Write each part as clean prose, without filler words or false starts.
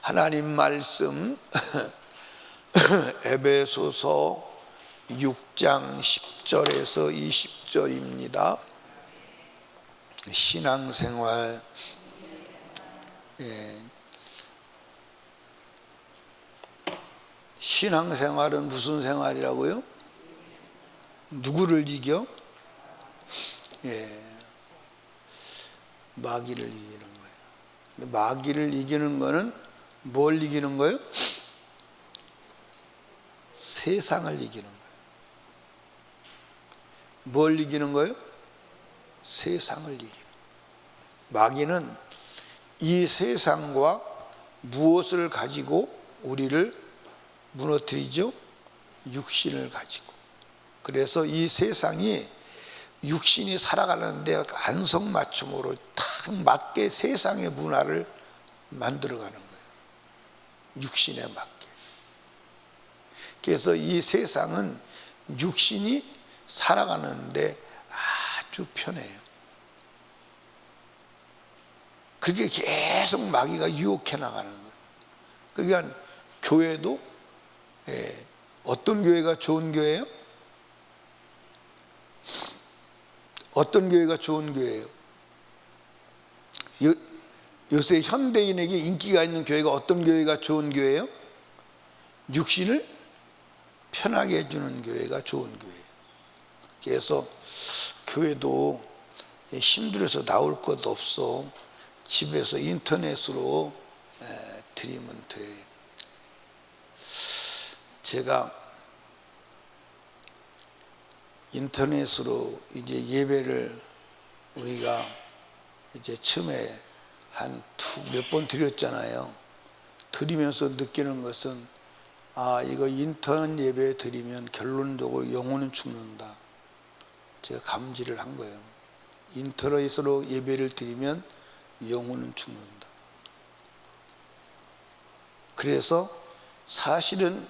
하나님 말씀 에베소서 6장 10절에서 20절입니다. 신앙생활, 신앙생활은 무슨 생활이라고요? 누구를 이겨? 마귀를 이기는 거예요. 마귀를 이기는 거는 뭘 이기는 거예요? 세상을 이기는 거예요. 뭘 이기는 거예요? 세상을 이기는 거예요. 마귀는 이 세상과 무엇을 가지고 우리를 무너뜨리죠? 육신을 가지고. 그래서 이 세상이 육신이 살아가는데 안성맞춤으로 딱 맞게 세상의 문화를 만들어가는 거예요. 육신에 맞게. 그래서 이 세상은 육신이 살아가는데 아주 편해요. 그렇게 계속 마귀가 유혹해 나가는 거예요. 그러니까 교회도 어떤 교회가 좋은 교회예요? 어떤 교회가 좋은 교회예요? 요새 현대인에게 인기가 있는 교회가 어떤 교회가 좋은 교회예요? 육신을 편하게 해주는 교회가 좋은 교회예요. 그래서 교회도 힘들어서 나올 것 없어. 집에서 인터넷으로 드리면 돼. 제가 인터넷으로 이제 예배를 우리가 이제 처음에 한 몇 번 드렸잖아요. 드리면서 느끼는 것은 이거 인터넷 예배 드리면 결론적으로 영혼은 죽는다. 제가 감지를 한 거예요. 인터넷으로 예배를 드리면 영혼은 죽는다. 그래서 사실은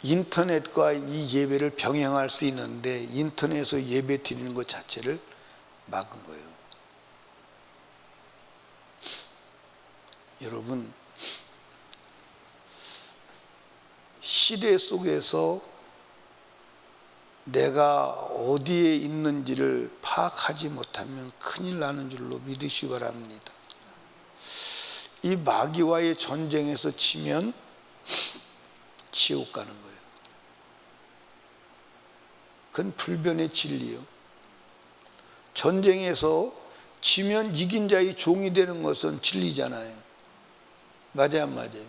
인터넷과 이 예배를 병행할 수 있는데 인터넷에서 예배 드리는 것 자체를 막은 거예요. 여러분, 시대 속에서 내가 어디에 있는지를 파악하지 못하면 큰일 나는 줄로 믿으시기 바랍니다. 이 마귀와의 전쟁에서 지면 지옥 가는 거예요. 그건 불변의 진리요. 전쟁에서 지면 이긴 자의 종이 되는 것은 진리잖아요. 맞아요, 안 맞아요?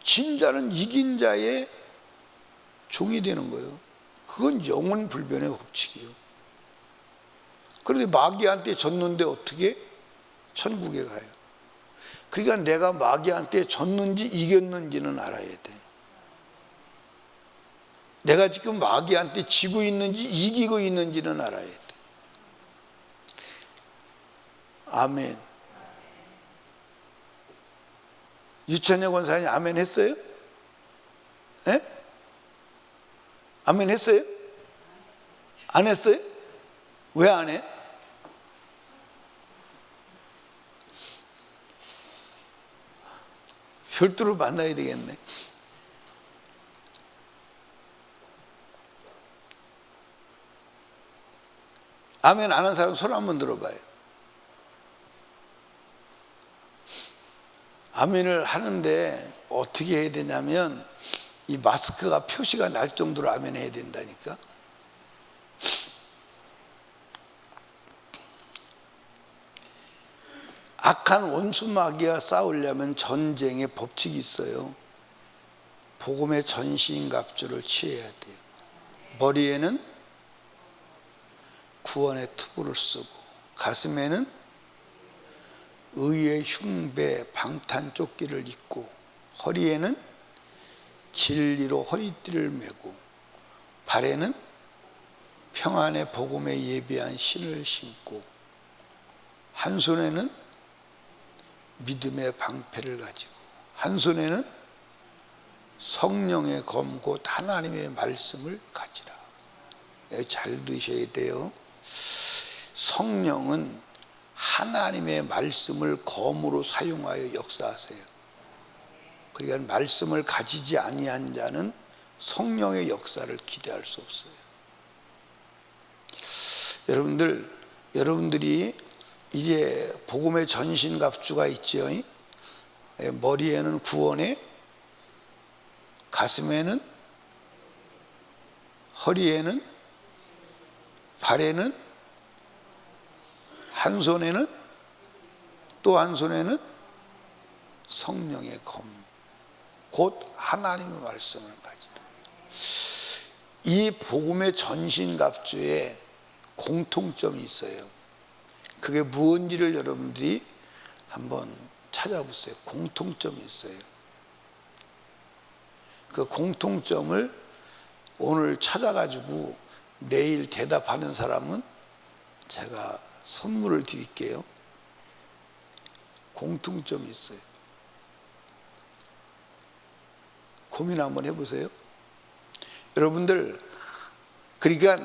진 자는 이긴 자의 종이 되는 거예요. 그건 영원 불변의 법칙이에요. 그런데 마귀한테 졌는데 어떻게? 천국에 가요. 그러니까 내가 마귀한테 졌는지 이겼는지는 알아야 돼. 내가 지금 마귀한테 지고 있는지 이기고 있는지는 알아야 돼. 아멘. 유천여 권사님 아멘 했어요? 아멘 했어요? 안 했어요? 왜 안 해? 별도로 만나야 되겠네. 아멘 안 한 사람 손 한번 들어봐요. 아멘을 하는데 어떻게 해야 되냐면 이 마스크가 표시가 날 정도로 아멘 해야 된다니까. 악한 원수 마귀와 싸우려면 전쟁의 법칙이 있어요. 복음의 전신갑주를 취해야 돼요. 머리에는 구원의 투구를 쓰고 가슴에는 의의 흉배 방탄조끼를 입고 허리에는 진리로 허리띠를 메고 발에는 평안의 복음에 예비한 신을 신고 한 손에는 믿음의 방패를 가지고 한 손에는 성령의 검 곧 하나님의 말씀을 가지라. 잘 드셔야 돼요. 성령은 하나님의 말씀을 검으로 사용하여 역사하세요. 그러니까 말씀을 가지지 아니한 자는 성령의 역사를 기대할 수 없어요. 여러분들이 이제 복음의 전신갑주가 있죠. 머리에는 구원에, 가슴에는, 허리에는, 발에는, 한 손에는, 또 한 손에는 성령의 검, 곧 하나님의 말씀을 가지라. 이 복음의 전신갑주에 공통점이 있어요. 그게 무엇인지를 여러분들이 한번 찾아보세요. 공통점이 있어요. 그 공통점을 오늘 찾아가지고 내일 대답하는 사람은 제가 선물을 드릴게요. 공통점이 있어요. 고민 한번 해보세요. 여러분들, 그러니까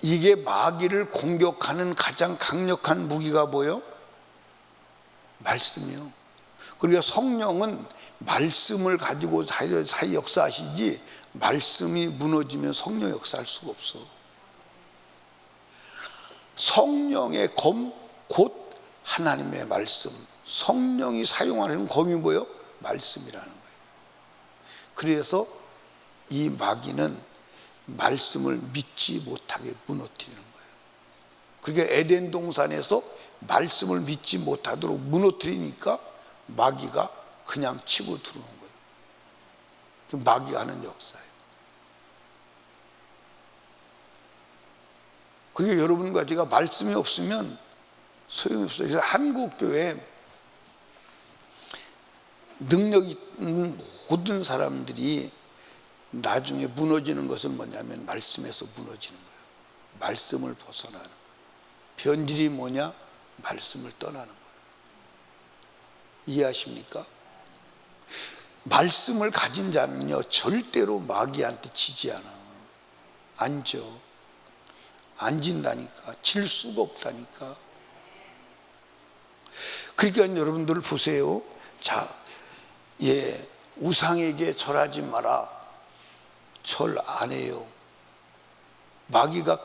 이게 마귀를 공격하는 가장 강력한 무기가 뭐예요? 말씀이요. 그러니까 성령은 말씀을 가지고 사이 역사하시지, 말씀이 무너지면 성령 역사할 수가 없어. 성령의 검, 곧 하나님의 말씀. 성령이 사용하는 검이 뭐예요? 말씀이라는 거예요. 그래서 이 마귀는 말씀을 믿지 못하게 무너뜨리는 거예요. 그러니까 에덴 동산에서 말씀을 믿지 못하도록 무너뜨리니까 마귀가 그냥 치고 들어오는 거예요. 마귀가 하는 역사예요. 그게 여러분과 제가 말씀이 없으면 소용이 없어요. 그래서 한국교회 능력 있는 모든 사람들이 나중에 무너지는 것은 뭐냐면 말씀에서 무너지는 거예요. 말씀을 벗어나는 거예요. 변질이 뭐냐? 말씀을 떠나는 거예요. 이해하십니까? 말씀을 가진 자는요, 절대로 마귀한테 지지 않아. 안 져. 안 진다니까. 질 수가 없다니까. 그러니까 여러분들 보세요. 자, 우상에게 절하지 마라. 절 안 해요. 마귀가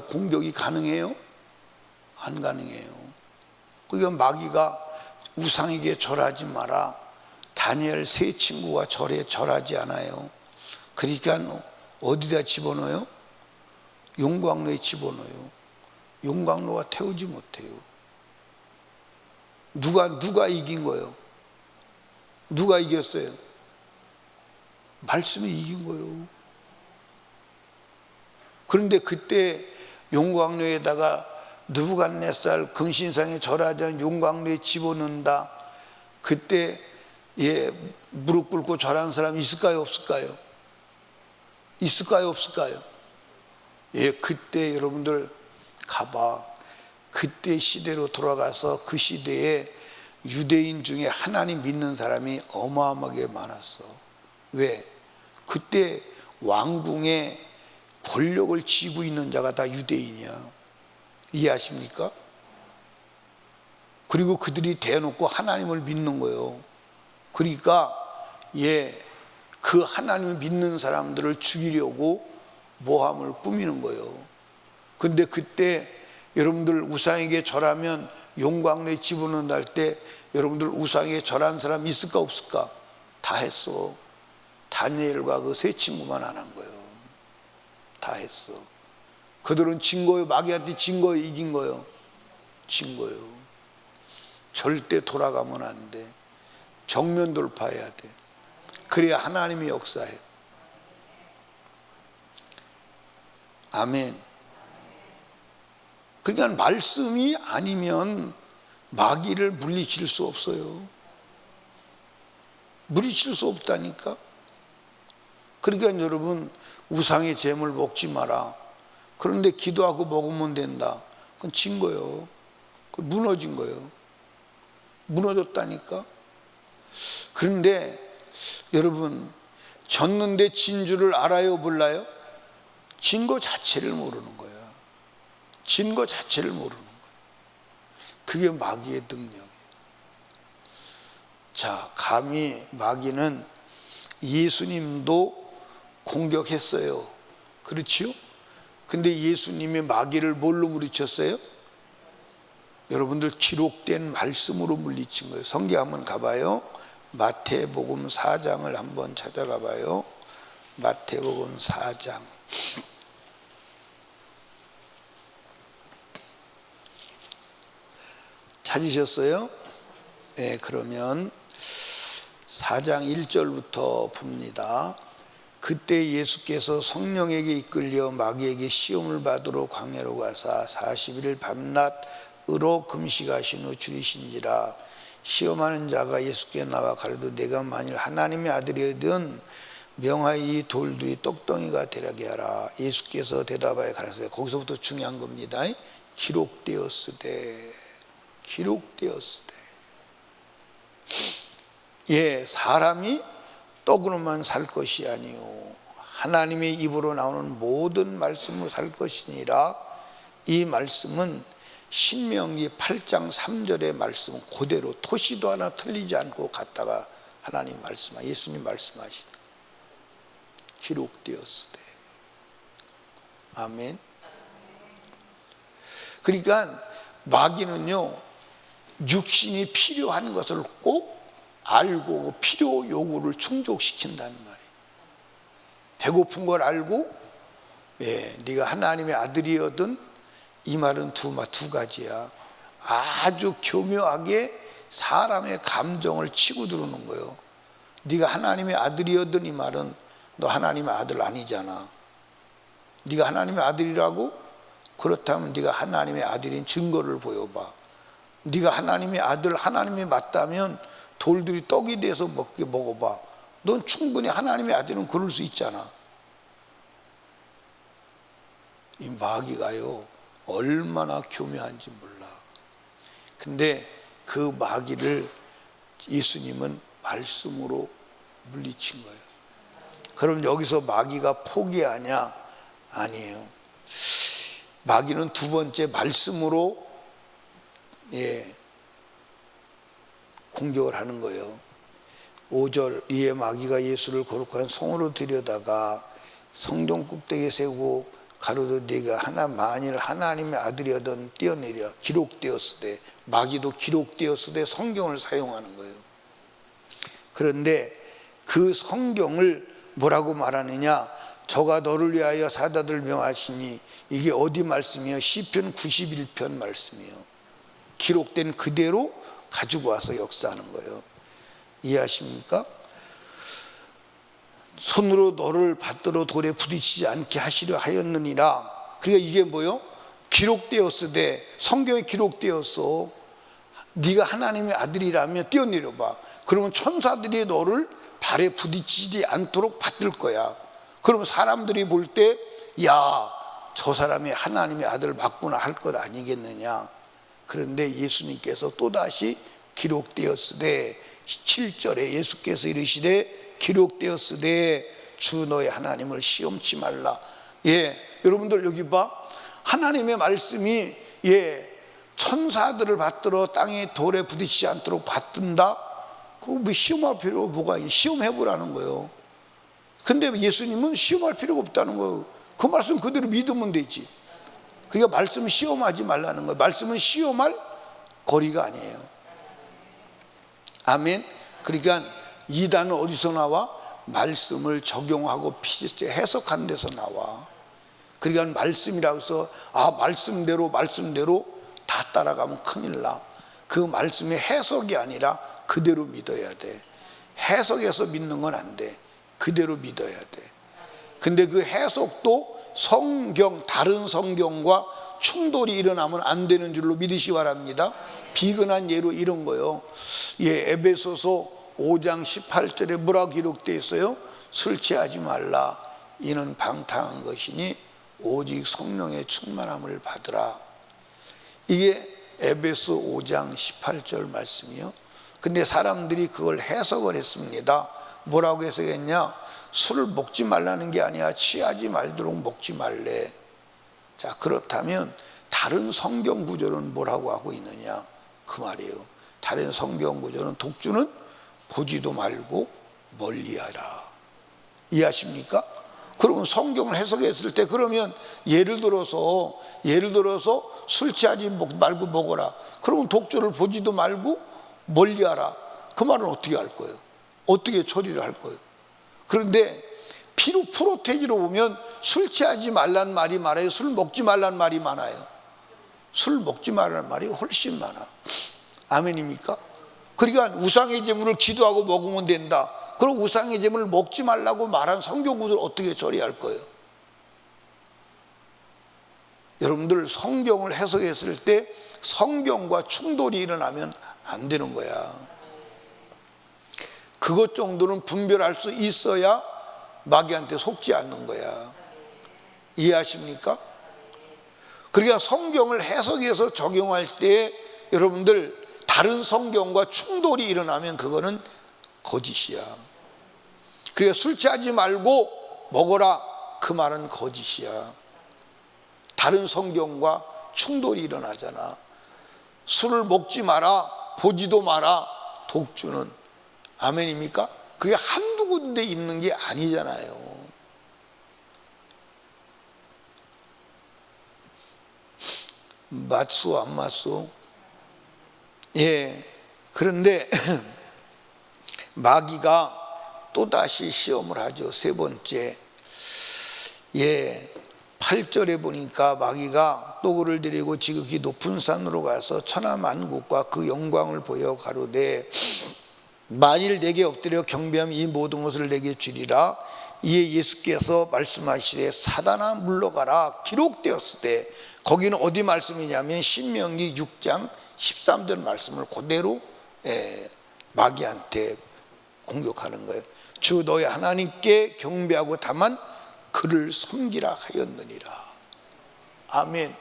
공격이 가능해요? 안 가능해요. 그러니까 마귀가 우상에게 절하지 마라. 다니엘 세 친구가 절하지 않아요. 그러니까 어디다 집어넣어요? 용광로에 집어넣어요. 용광로가 태우지 못해요. 누가 이긴 거예요? 누가 이겼어요? 말씀이 이긴 거예요. 그런데 그때 용광로에다가 느부갓네살 금신상에 절하지 않은 용광로에 집어넣는다. 그때 무릎 꿇고 절하는 사람 있을까요? 없을까요? 있을까요? 없을까요? 그때 여러분들 가봐. 그때 시대로 돌아가서 그 시대에 유대인 중에 하나님 믿는 사람이 어마어마하게 많았어. 왜? 그때 왕궁에 권력을 쥐고 있는 자가 다 유대인이야. 이해하십니까? 그리고 그들이 대놓고 하나님을 믿는 거예요. 그러니까 그 하나님을 믿는 사람들을 죽이려고 모함을 꾸미는 거예요. 근데 그때 여러분들 우상에게 절하면 용광로에 집어넣는다 할 때 여러분들 우상에게 절한 사람 있을까 없을까? 다 했어. 다니엘과 그 세 친구만 안 한 거예요. 다 했어. 그들은 진 거예요? 마귀한테 진 거예요? 이긴 거예요? 진 거예요. 절대 돌아가면 안 돼. 정면 돌파해야 돼. 그래야 하나님이 역사해요. 아멘. 그러니까 말씀이 아니면 마귀를 물리칠 수 없어요. 물리칠 수 없다니까. 그러니까 여러분, 우상의 재물 먹지 마라. 그런데 기도하고 먹으면 된다. 그건 진 거예요. 그건 무너진 거예요. 무너졌다니까. 그런데 여러분, 졌는데 진 줄을 알아요, 몰라요? 진 거 자체를 모르는 거야. 진 거 자체를 모르는 거야. 그게 마귀의 능력이에요. 자, 감히 마귀는 예수님도 공격했어요. 그렇지요? 근데 예수님이 마귀를 뭘로 물리쳤어요? 여러분들 기록된 말씀으로 물리친 거예요. 성경 한번 가봐요. 마태복음 4장을 한번 찾아가 봐요. 마태복음 4장. 찾으셨어요? 네, 그러면 4장 1절부터 봅니다. 그때 예수께서 성령에게 이끌려 마귀에게 시험을 받으러 광야로 가사 40일 밤낮으로 금식하신 후 줄이신지라. 시험하는 자가 예수께 나와 가로되 내가 만일 하나님의 아들이든 명하여 이 돌들이 떡덩이가 되게 하라. 예수께서 대답하여 가라사대. 거기서부터 중요한 겁니다. 기록되었으되 예, 사람이 떡으로만 살 것이 아니요 하나님의 입으로 나오는 모든 말씀으로 살 것이니라. 이 말씀은 신명기 8장 3절의 말씀 그대로 토시도 하나 틀리지 않고 갖다가 하나님 예수님 말씀하시다. 기록되었으되. 아멘. 그러니까 마귀는요, 육신이 필요한 것을 꼭 알고 그 필요 요구를 충족시킨다는 말이에요. 배고픈 걸 알고, 예, 네가 하나님의 아들이거든. 이 말은 두 가지야. 아주 교묘하게 사람의 감정을 치고 들어오는 거예요. 네가 하나님의 아들이거든. 이 말은 너 하나님의 아들 아니잖아. 네가 하나님의 아들이라고? 그렇다면 네가 하나님의 아들인 증거를 보여봐. 네가 하나님의 아들, 하나님이 맞다면 돌들이 떡이 돼서 먹어봐. 넌 충분히 하나님의 아들은 그럴 수 있잖아. 이 마귀가요, 얼마나 교묘한지 몰라. 근데 그 마귀를 예수님은 말씀으로 물리친 거예요. 그럼 여기서 마귀가 포기하냐? 아니에요. 마귀는 두 번째 말씀으로, 예, 공격을 하는 거예요. 5절, 이에 마귀가 예수를 거룩한 성으로 들여다가 성전 꼭대기에 세우고 가로되 네가 만일 하나님의 아들이거든 뛰어내려. 기록되었으되. 마귀도 기록되었으되 성경을 사용하는 거예요. 그런데 그 성경을 뭐라고 말하느냐? 저가 너를 위하여 사자들 명하시니. 이게 어디 말씀이에요? 시편 91편 말씀이에요. 기록된 그대로 가지고 와서 역사하는 거예요. 이해하십니까? 손으로 너를 받들어 돌에 부딪히지 않게 하시려 하였느니라. 그러니까 이게 뭐요? 기록되었으되. 성경에 기록되었어. 네가 하나님의 아들이라면 뛰어내려봐. 그러면 천사들이 너를 발에 부딪히지 않도록 받들 거야. 그러면 사람들이 볼 때 야, 저 사람이 하나님의 아들 맞구나 할 것 아니겠느냐. 그런데 예수님께서 또다시 기록되었으되 7절에 예수께서 이르시되 기록되었으되 주 너의 하나님을 시험치 말라. 예, 여러분들 여기 봐. 하나님의 말씀이, 예, 천사들을 받들어 땅에 돌에 부딪히지 않도록 받든다. 그거 뭐 시험할 필요가 뭐가 있냐. 시험해보라는 거예요. 근데 예수님은 시험할 필요가 없다는 거예요. 그 말씀 그대로 믿으면 되지. 그러니까 말씀 시험하지 말라는 거예요. 말씀은 시험할 거리가 아니에요. 아멘. 그러니까 이단은 어디서 나와? 말씀을 적용하고 해석하는 데서 나와. 그러니까 말씀이라고 해서 말씀대로 다 따라가면 큰일 나. 그 말씀의 해석이 아니라 그대로 믿어야 돼. 해석해서 믿는 건 안 돼. 그대로 믿어야 돼. 근데 그 해석도 다른 성경과 충돌이 일어나면 안 되는 줄로 믿으시 바랍니다. 비근한 예로 이런 거요. 예, 에베소서 5장 18절에 뭐라 기록되어 있어요? 술 취하지 말라. 이는 방탕한 것이니 오직 성령의 충만함을 받으라. 이게 에베소 5장 18절 말씀이요. 근데 사람들이 그걸 해석을 했습니다. 뭐라고 해석했냐? 술을 먹지 말라는 게 아니야. 취하지 말도록 먹지 말래. 자, 그렇다면 다른 성경 구절은 뭐라고 하고 있느냐? 그 말이에요. 다른 성경 구조는 독주는 보지도 말고 멀리하라. 이해하십니까? 그러면 성경을 해석했을 때 그러면 예를 들어서 술 취하지 말고 먹어라. 그러면 독주를 보지도 말고 멀리하라. 그 말은 어떻게 할 거예요? 어떻게 처리를 할 거예요? 그런데 피로 프로테지로 보면 술 취하지 말란 말이 많아요? 술 먹지 말란 말이 많아요? 술 먹지 말란 말이 훨씬 많아. 아멘입니까? 그러니까 우상의 제물을 기도하고 먹으면 된다. 그럼 우상의 제물을 먹지 말라고 말한 성경 구절을 어떻게 처리할 거예요? 여러분들 성경을 해석했을 때 성경과 충돌이 일어나면 안 되는 거야. 그것 정도는 분별할 수 있어야 마귀한테 속지 않는 거야. 이해하십니까? 그러니까 성경을 해석해서 적용할 때 여러분들 다른 성경과 충돌이 일어나면 그거는 거짓이야. 그러니까 술 취하지 말고 먹어라, 그 말은 거짓이야. 다른 성경과 충돌이 일어나잖아. 술을 먹지 마라, 보지도 마라, 독주는. 아멘입니까? 그게 한두 군데 있는 게 아니잖아요. 맞소 안 맞소? 예. 그런데 마귀가 또다시 시험을 하죠. 세 번째. 예. 8절에 보니까 마귀가 또그를 데리고 지극히 높은 산으로 가서 천하만국과 그 영광을 보여 가로되 만일 내게 엎드려 경배하면 이 모든 것을 내게 주리라. 이에 예수께서 말씀하시되 사단아 물러가라 기록되었으되, 거기는 어디 말씀이냐면 신명기 6장 13절 말씀을 그대로 마귀한테 공격하는 거예요. 주 너희 하나님께 경배하고 다만 그를 섬기라 하였느니라. 아멘.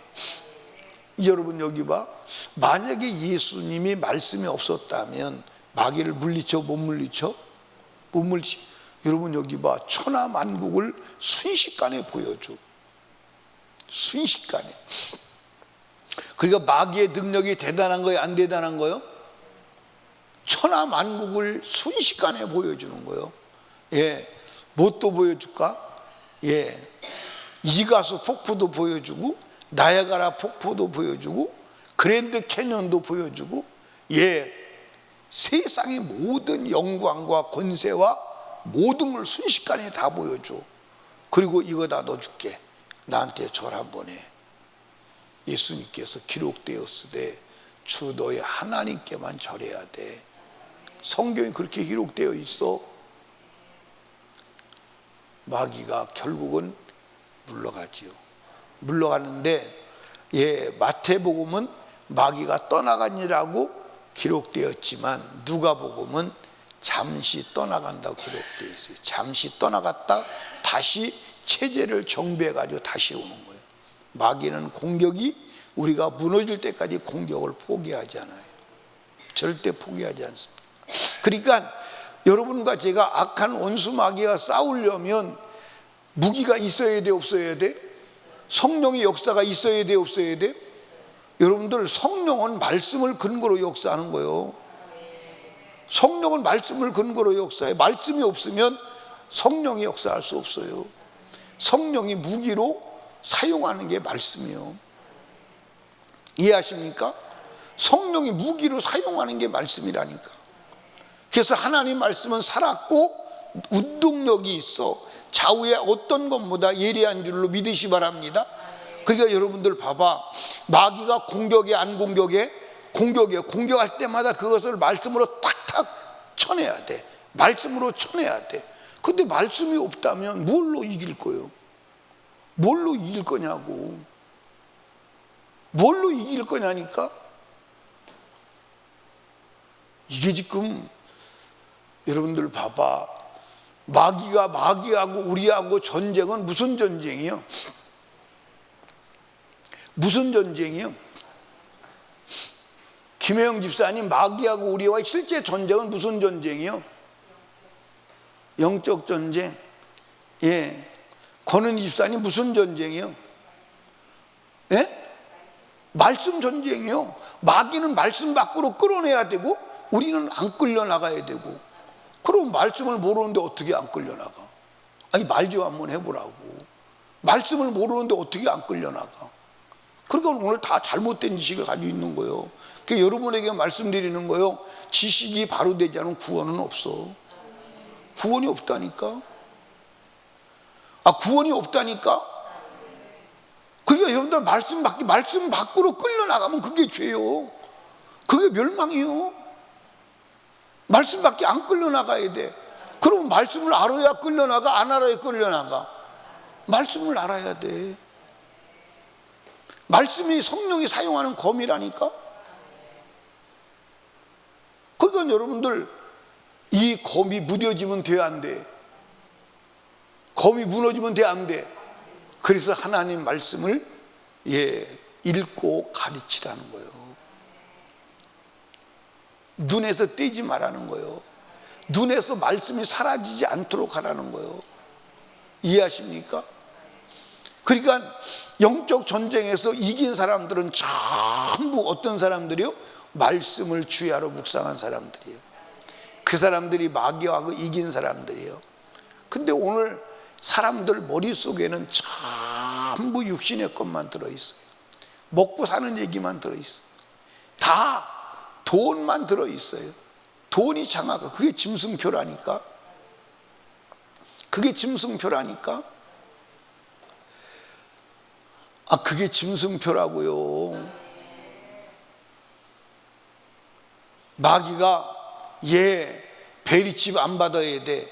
여러분 여기 봐. 만약에 예수님이 말씀이 없었다면 마귀를 물리쳐 못 물리쳐? 못 물리쳐. 여러분 여기 봐. 천하만국을 순식간에 보여줘. 순식간에. 그러니까 마귀의 능력이 대단한 거예요, 안 대단한 거예요? 천하만국을 순식간에 보여주는 거예요. 예, 뭣도 보여줄까? 예, 이가수 폭포도 보여주고 나야가라 폭포도 보여주고 그랜드 캐년도 보여주고, 예, 세상의 모든 영광과 권세와 모든 걸 순식간에 다 보여줘. 그리고 이거 다 넣어줄게. 나한테 절 한번 해. 예수님께서 기록되었으되 주 너의 하나님께만 절해야 돼. 성경이 그렇게 기록되어 있어. 마귀가 결국은 물러가지요. 물러가는데, 예, 마태복음은 마귀가 떠나가니라고 기록되었지만 누가복음은 잠시 떠나간다고 기록되어 있어요. 잠시 떠나갔다 다시 체제를 정비해가지고 다시 오는 거예요. 마귀는 공격이 우리가 무너질 때까지 공격을 포기하지 않아요. 절대 포기하지 않습니다. 그러니까 여러분과 제가 악한 원수 마귀와 싸우려면 무기가 있어야 돼, 없어야 돼? 성령의 역사가 있어야 돼, 없어야 돼? 여러분들 성령은 말씀을 근거로 역사하는 거예요. 성령은 말씀을 근거로 역사해. 말씀이 없으면 성령이 역사할 수 없어요. 성령이 무기로 사용하는 게 말씀이에요. 이해하십니까? 성령이 무기로 사용하는 게 말씀이라니까. 그래서 하나님 말씀은 살았고 운동력이 있어. 좌우에 어떤 것보다 예리한 줄로 믿으시 바랍니다. 그러니까 여러분들 봐봐. 마귀가 공격해 안 공격해? 공격해. 공격할 때마다 그것을 말씀으로 탁탁 쳐내야 돼. 말씀으로 쳐내야 돼. 근데 말씀이 없다면 뭘로 이길 거예요? 뭘로 이길 거냐고. 뭘로 이길 거냐니까. 이게 지금 여러분들 봐봐. 마귀하고 우리하고 전쟁은 무슨 전쟁이요? 무슨 전쟁이요? 김혜영 집사님, 마귀하고 우리와의 실제 전쟁은 무슨 전쟁이요? 영적 전쟁. 예. 권은희 집사님 무슨 전쟁이요? 예? 말씀 전쟁이요. 마귀는 말씀 밖으로 끌어내야 되고 우리는 안 끌려나가야 되고. 그럼 말씀을 모르는데 어떻게 안 끌려나가? 아니 말 좀 한번 해보라고. 말씀을 모르는데 어떻게 안 끌려나가? 그러니까 오늘 다 잘못된 지식을 가지고 있는 거예요. 그러니까 여러분에게 말씀드리는 거예요. 지식이 바로 되지 않으면 구원은 없어. 구원이 없다니까. 구원이 없다니까. 그러니까 여러분들 말씀 밖으로 끌려나가면 그게 죄요. 그게 멸망이요. 말씀 밖에 안 끌려나가야 돼. 그러면 말씀을 알아야 끌려나가, 안 알아야 끌려나가? 말씀을 알아야 돼. 말씀이 성령이 사용하는 검이라니까. 그러니까 여러분들 이 검이 무뎌지면 돼, 안 돼? 검이 무너지면 돼, 안 돼? 그래서 하나님 말씀을 읽고 가르치라는 거예요. 눈에서 떼지 말라는 거예요. 눈에서 말씀이 사라지지 않도록 하라는 거예요. 이해하십니까? 그러니까 영적 전쟁에서 이긴 사람들은 전부 어떤 사람들이요? 말씀을 주야로 묵상한 사람들이에요. 그 사람들이 마귀하고 이긴 사람들이에요. 근데 오늘 사람들 머릿속에는 전부 육신의 것만 들어있어요. 먹고 사는 얘기만 들어있어요. 다 돈만 들어있어요. 돈이 장하가. 그게 짐승표라니까. 그게 짐승표라니까. 그게 짐승표라고요. 마귀가 베리칩 안 받아야 돼.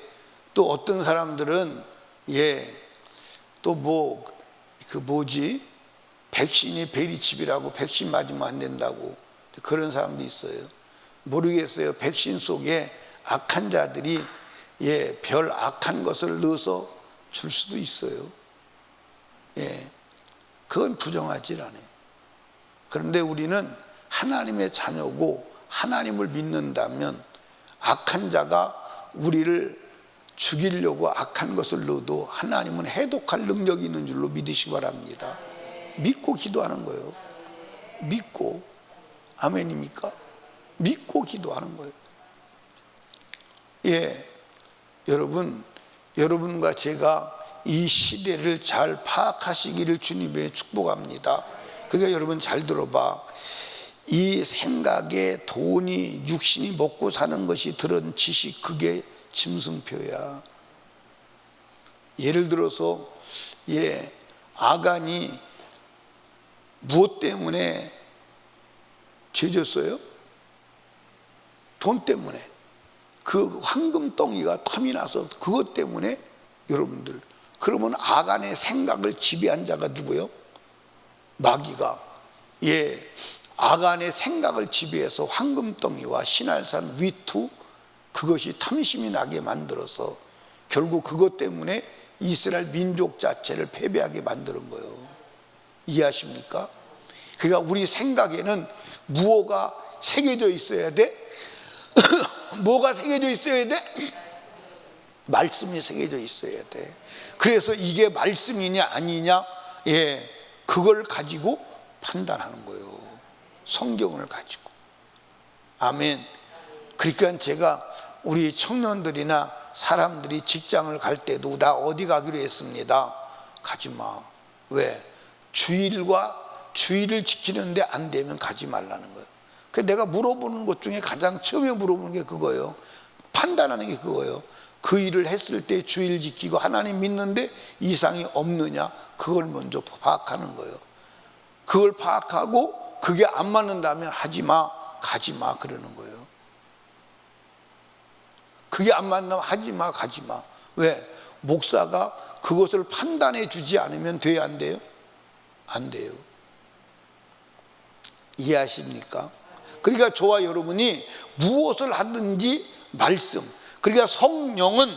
또 어떤 사람들은 또 백신이 베리칩이라고 백신 맞으면 안 된다고 그런 사람도 있어요. 모르겠어요. 백신 속에 악한 자들이 별 악한 것을 넣어서 줄 수도 있어요. 그건 부정하지 않아요. 그런데 우리는 하나님의 자녀고 하나님을 믿는다면 악한 자가 우리를 죽이려고 악한 것을 넣어도 하나님은 해독할 능력이 있는 줄로 믿으시기 바랍니다. 믿고 기도하는 거예요. 믿고. 아멘입니까? 믿고 기도하는 거예요. 여러분과 제가 이 시대를 잘 파악하시기를 주님의 축복합니다. 그러니까 여러분 잘 들어봐. 이 생각에 돈이 육신이 먹고 사는 것이 들은 지식, 그게 짐승표야. 예를 들어서 아간이 무엇 때문에 죄졌어요? 돈 때문에. 그 황금덩이가 탐이 나서 그것 때문에. 여러분들, 그러면 아간의 생각을 지배한 자가 누구예요? 마귀가. 아간의 생각을 지배해서 황금덩이와 신할산 위투, 그것이 탐심이 나게 만들어서 결국 그것 때문에 이스라엘 민족 자체를 패배하게 만드는 거예요. 이해하십니까? 그러니까 우리 생각에는 무엇가 새겨져 있어야 돼? 뭐가 새겨져 있어야 돼? 말씀이 새겨져 있어야 돼. 그래서 이게 말씀이냐 아니냐, 그걸 가지고 판단하는 거예요. 성경을 가지고. 아멘. 그러니까 제가 우리 청년들이나 사람들이 직장을 갈 때도 나 어디 가기로 했습니다. 가지 마. 왜? 주의를 지키는데 안 되면 가지 말라는 거예요. 그래서 내가 물어보는 것 중에 가장 처음에 물어보는 게 그거예요. 판단하는 게 그거예요. 그 일을 했을 때 주의를 지키고 하나님 믿는데 이상이 없느냐, 그걸 먼저 파악하는 거예요. 그걸 파악하고 그게 안 맞는다면 하지 마, 가지 마, 그러는 거예요. 그게 안 맞는다면 하지 마, 가지 마. 왜? 목사가 그것을 판단해 주지 않으면 돼요, 안 돼요? 안 돼요. 이해하십니까? 그러니까 저와 여러분이 무엇을 하든지 말씀, 그러니까 성령은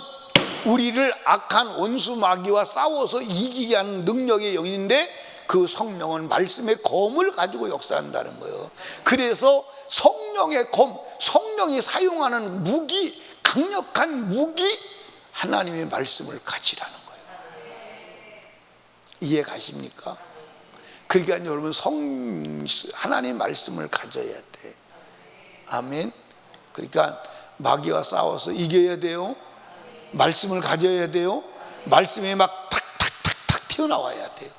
우리를 악한 원수 마귀와 싸워서 이기게 하는 능력의 영인데, 그 성령은 말씀의 검을 가지고 역사한다는 거예요. 그래서 성령의 검, 성령이 사용하는 무기, 강력한 무기, 하나님의 말씀을 가지라는 거예요. 이해 가십니까? 그러니까 여러분 하나님 말씀을 가져야 돼. 아멘. 그러니까 마귀와 싸워서 이겨야 돼요. 말씀을 가져야 돼요. 말씀에 막 탁탁탁탁 튀어나와야 돼요.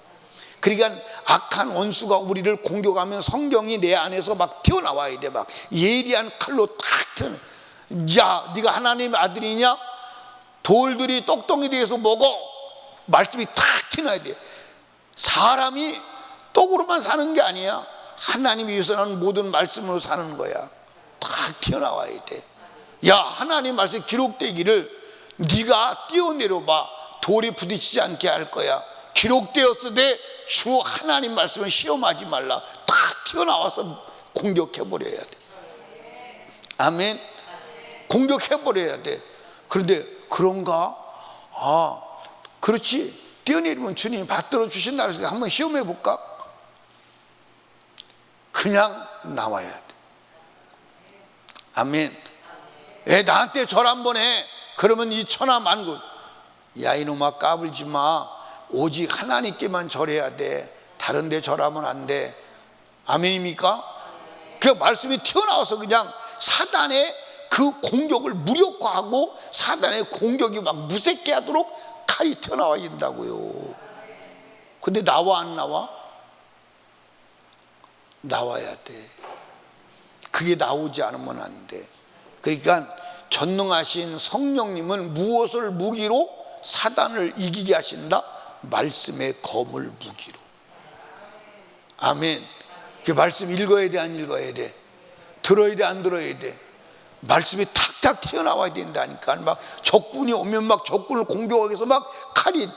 그러니까 악한 원수가 우리를 공격하면 성경이 내 안에서 막 튀어나와야 돼. 막 예리한 칼로 탁 튀어나와. 야, 네가 하나님의 아들이냐? 돌들이 떡덩이 돼서 먹어. 말씀이 탁 튀어나와야 돼. 사람이 떡으로만 사는 게 아니야. 하나님이 위해서는 모든 말씀으로 사는 거야. 탁 튀어나와야 돼. 야, 하나님 말씀이 기록되기를 네가 뛰어내려봐. 돌이 부딪히지 않게 할 거야. 기록되었으되 주 하나님 말씀을 시험하지 말라. 탁 튀어나와서 공격해버려야 돼. 아멘. 공격해버려야 돼. 그런데 그런가? 아, 그렇지. 뛰어내리면 주님이 받들어 주신다 그래서 한번 시험해 볼까? 그냥 나와야 돼. 아멘. 나한테 절 한번 해. 그러면 이 천하 만국, 야 이놈아 까불지 마. 오직 하나님께만 절해야 돼. 다른 데 절하면 안 돼. 아멘입니까? 그 말씀이 튀어나와서 그냥 사단의 그 공격을 무력화하고 사단의 공격이 막 무섭게 하도록 칼이 튀어나와야 된다고요. 근데 나와 안 나와? 나와야 돼. 그게 나오지 않으면 안 돼. 그러니까 전능하신 성령님은 무엇을 무기로 사단을 이기게 하신다? 말씀의 검을 무기로. 아멘. 그 말씀 읽어야 돼, 안 읽어야 돼? 들어야 돼, 안 들어야 돼? 말씀이 탁탁 튀어나와야 된다니까. 막 적군이 오면 막 적군을 공격하기 위해서 막 칼이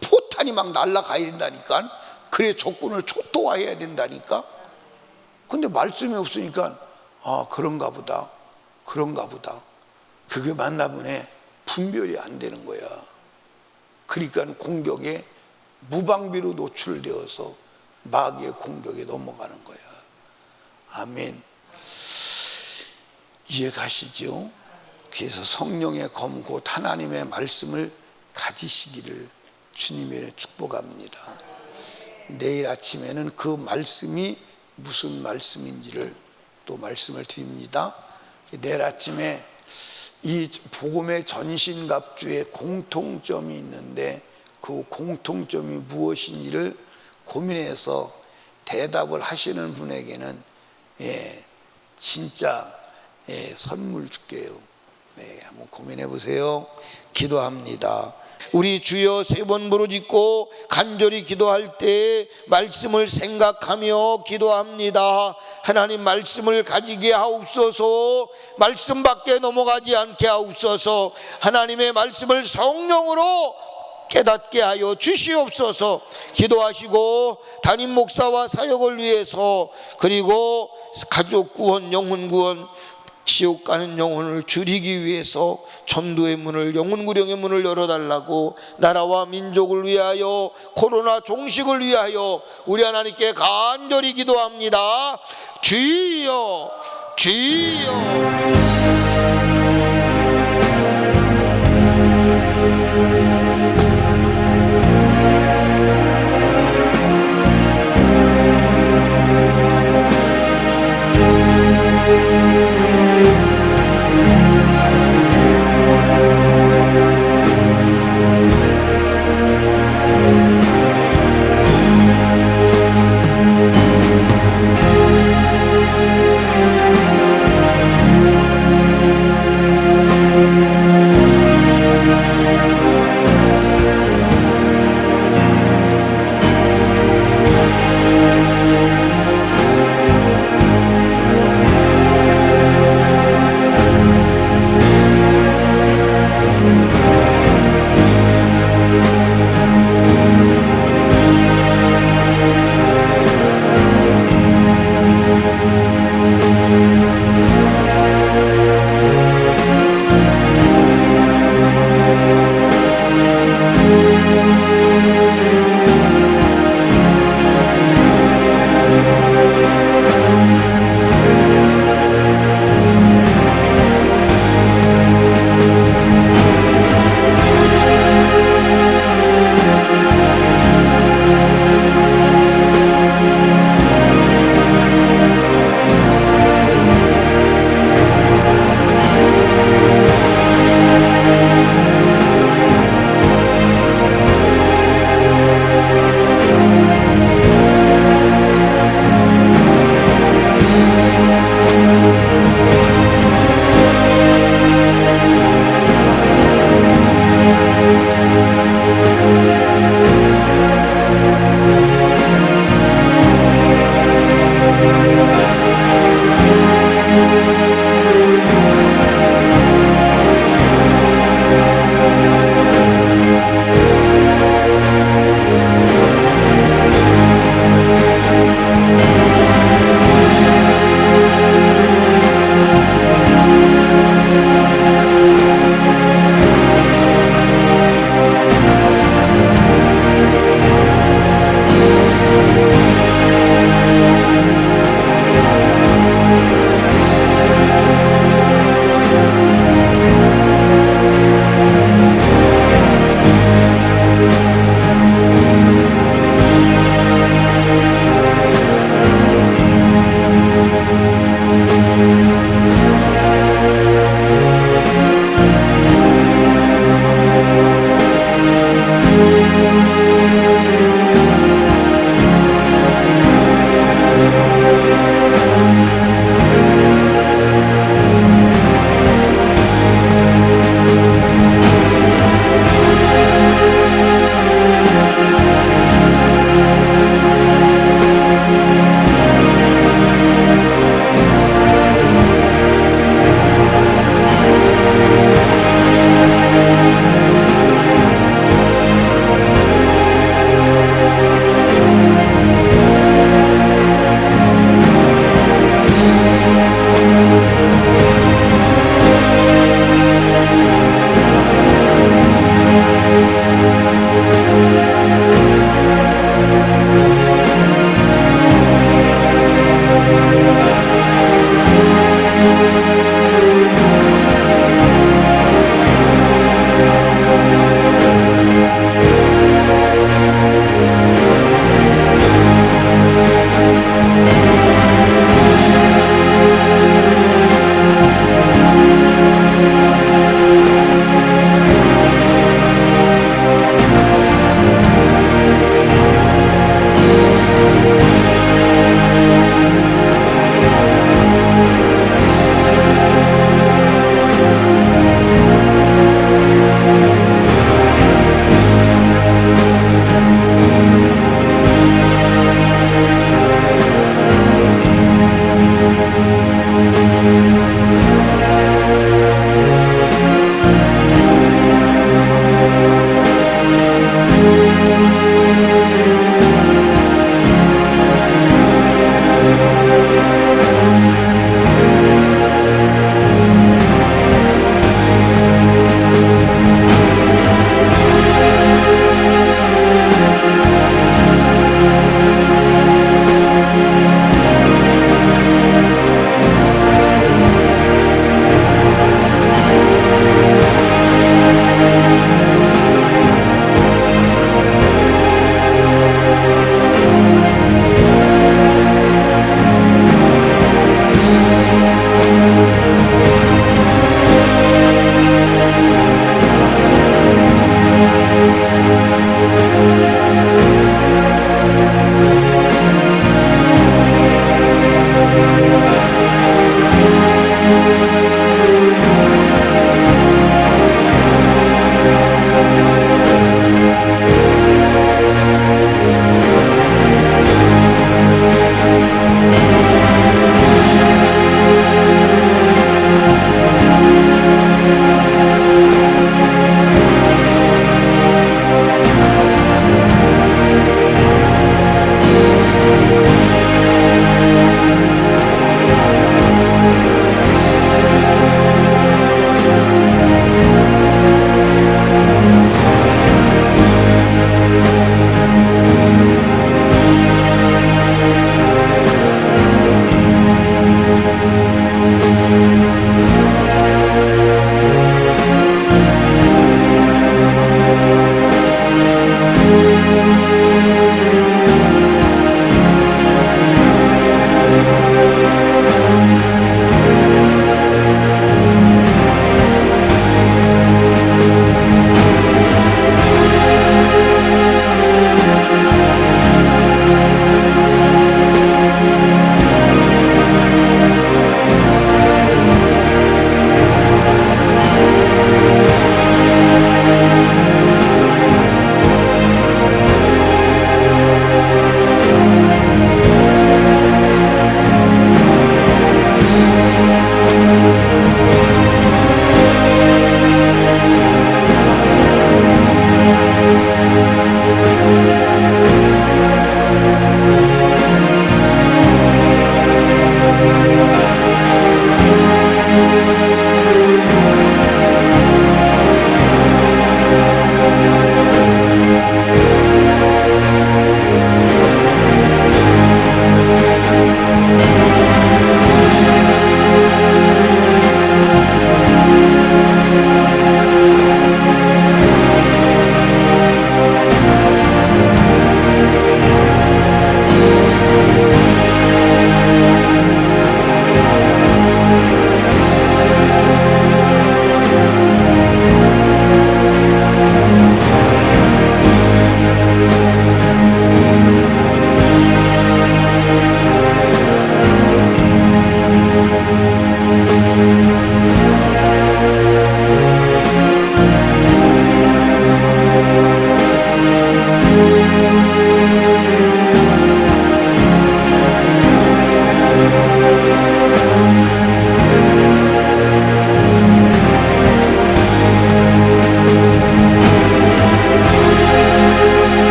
포탄이 막 날아가야 된다니까. 그래 적군을 초토화해야 된다니까. 근데 말씀이 없으니까 아 그런가 보다, 그런가 보다. 그게 맞나 보네. 분별이 안 되는 거야. 그러니까 공격에 무방비로 노출되어서 마귀의 공격에 넘어가는 거야. 아멘. 이해가시죠? 그래서 성령의 검 곧 하나님의 말씀을 가지시기를 주님의 축복합니다. 내일 아침에는 그 말씀이 무슨 말씀인지를 또 말씀을 드립니다. 내일 아침에 이 복음의 전신갑주에 공통점이 있는데 그 공통점이 무엇인지를 고민해서 대답을 하시는 분에게는 진짜 선물 줄게요. 한번 고민해 보세요. 기도합니다. 우리 주여 세 번 부르짖고 간절히 기도할 때 말씀을 생각하며 기도합니다. 하나님 말씀을 가지게 하옵소서. 말씀 밖에 넘어가지 않게 하옵소서. 하나님의 말씀을 성령으로 깨닫게 하여 주시옵소서. 기도하시고 담임 목사와 사역을 위해서 그리고 가족 구원, 영혼 구원, 지옥 가는 영혼을 줄이기 위해서 전도의 문을, 영혼구령의 문을 열어달라고, 나라와 민족을 위하여, 코로나 종식을 위하여 우리 하나님께 간절히 기도합니다. 주여, 주여.